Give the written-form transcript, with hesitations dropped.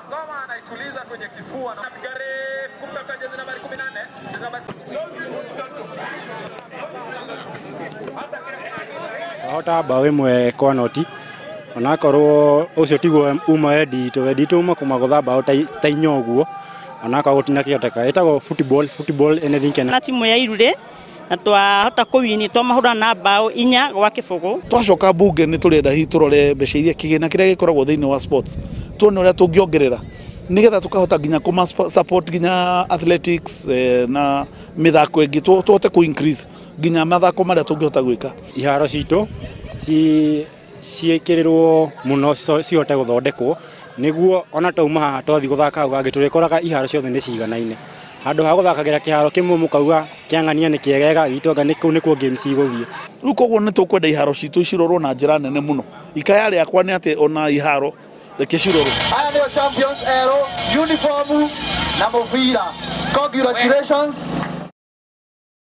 Ngoma anaituliza kwenye kifua na Gare kumtoka jezi nambari 14. Hota bawe mwe kwa noti. Onakorwo ucio tiguo uma edito uma kumagotha bao ta inyoguo. Onaka gutina kioteka. Etagwo football anything can. Na timu ya Irure na twahota kuwini twamahura na bao 4 gwa kibugu. Twacoka bunge ni turenda hi turore mbeca iria kigina kiria gikoragwo thiini wa sports. Tuone uria tungiongerera nigetha tukahota ginya kuma support ginya athletics na mithako ingi tuhote ku increase ginya mathako maria tungihota gwika. Iharo cito ciĩkĩrĩrwo muno cihote guthondekwo niguo ona tauma twathi guthaka hau angi turikoraga iharo ciothe ni ciganaine. Handu ha guthakagira kiharo kimwe mukauga kiang'ania ni kiegega gitwanga ni kuu nikuo games iguthie. Riu koguo ni tukwenda iharo citu cirorwo na njira nene muno. Ikaya riakwa ni ati ona iharo reke cirorwo. Aya ndio champions ero uniform na movira. Congratulations.